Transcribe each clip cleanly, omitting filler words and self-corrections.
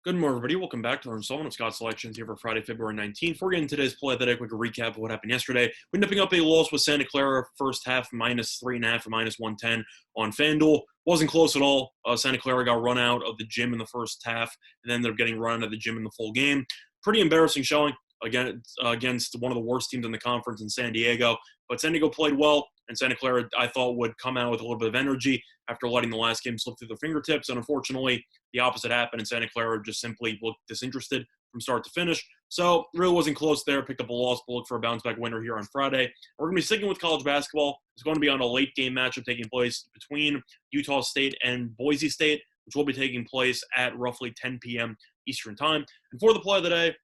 Good morning, everybody. Welcome back to our installment of Scott's Selections here for Friday, February 19th. We're getting today's play that a quick recap of what happened yesterday. We're nipping up a loss with Santa Clara, first half -3.5 or -110 on FanDuel. Wasn't close at all. Santa Clara got run out of the gym in the first half and ended up getting run out of the gym in the full game. Pretty embarrassing showing against one of the worst teams in the conference in San Diego. But San Diego played well, and Santa Clara, I thought, would come out with a little bit of energy after letting the last game slip through their fingertips. And unfortunately, the opposite happened, and Santa Clara just simply looked disinterested from start to finish. So really wasn't close there. Picked up a loss, but look for a bounce-back winner here on Friday. We're going to be sticking with college basketball. It's going to be on a late-game matchup taking place between Utah State and Boise State, which will be taking place at roughly 10 p.m. Eastern Time. And for the play of the day,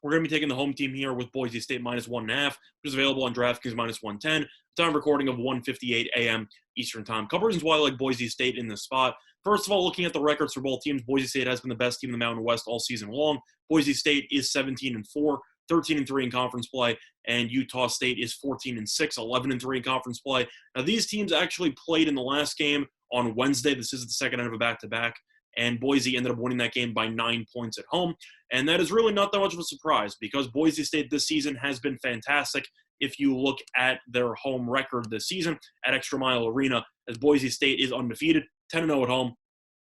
we're going to be taking the home team here with Boise State -1.5, which is available on DraftKings -110. Time recording of 1:58 a.m. Eastern Time. Couple reasons why I like Boise State in this spot. First of all, looking at the records for both teams, Boise State has been the best team in the Mountain West all season long. Boise State is 17-4, 13-3 in conference play, and Utah State is 14-6, 11-3 in conference play. Now, these teams actually played in the last game on Wednesday. This is the second end of a back-to-back, and Boise ended up winning that game by 9 points at home. And that is really not that much of a surprise because Boise State this season has been fantastic if you look at their home record this season at Extra Mile Arena, as Boise State is undefeated, 10-0 at home,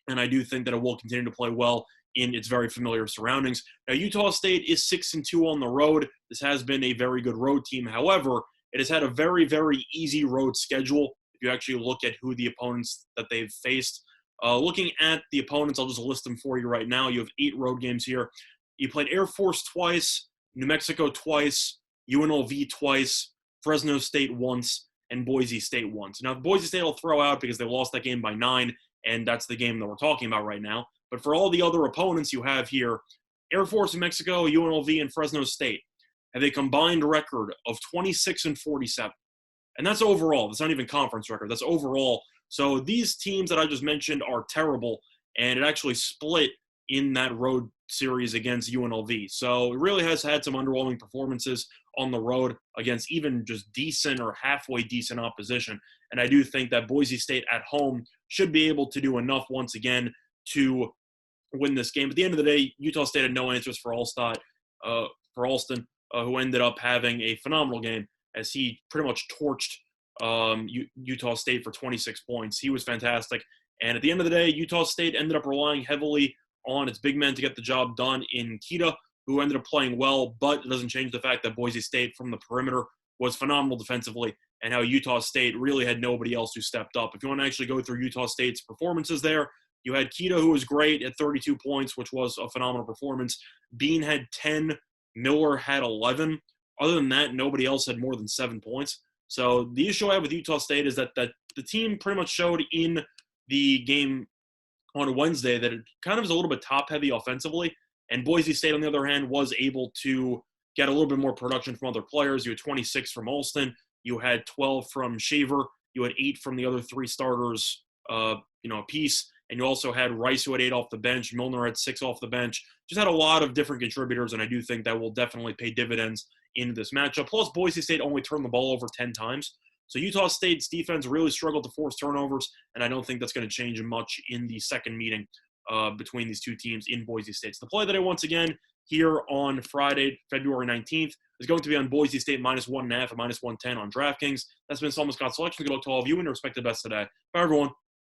and I do think that it will continue to play well in its very familiar surroundings. Now, Utah State is 6-2 on the road. This has been a very good road team. However, it has had a very, very easy road schedule if you actually look at who the opponents that they've faced. Looking at the opponents, I'll just list them for you right now. You have 8 road games here. You played Air Force twice, New Mexico twice, UNLV twice, Fresno State once, and Boise State once. Now, Boise State will throw out because they lost that game by 9, and that's the game that we're talking about right now. But for all the other opponents you have here, Air Force, New Mexico, UNLV, and Fresno State have a combined record of 26-47. And that's overall. That's not even conference record. That's overall. So these teams that I just mentioned are terrible, and it actually split in that road series against UNLV. So it really has had some underwhelming performances on the road against even just decent or halfway decent opposition. And I do think that Boise State at home should be able to do enough once again to win this game. At the end of the day, Utah State had no answers for Alston, who ended up having a phenomenal game as he pretty much torched Utah State for 26 points. He was fantastic. And at the end of the day, Utah State ended up relying heavily on its big men to get the job done in Kita, who ended up playing well, but it doesn't change the fact that Boise State from the perimeter was phenomenal defensively, and how Utah State really had nobody else who stepped up. If you want to actually go through Utah State's performances there, you had Kita, who was great at 32 points, which was a phenomenal performance. Bean had 10. Miller had 11. Other than that, nobody else had more than 7 points. So the issue I have with Utah State is that the team pretty much showed in the game on Wednesday that it kind of is a little bit top-heavy offensively, and Boise State, on the other hand, was able to get a little bit more production from other players. You had 26 from Alston. You had 12 from Shaver. You had 8 from the other 3 starters, apiece. And you also had Rice, who had 8 off the bench. Milner had 6 off the bench. Just had a lot of different contributors, and I do think that will definitely pay dividends in this matchup. Plus, Boise State only turned the ball over 10 times. So Utah State's defense really struggled to force turnovers, and I don't think that's going to change much in the second meeting between these two teams in Boise State. So the play that I once again here on Friday, February 19th, is going to be on Boise State -1.5 or -110 on DraftKings. That's been Scott's Selection. Good luck to all of you and respect the best today. Bye, everyone.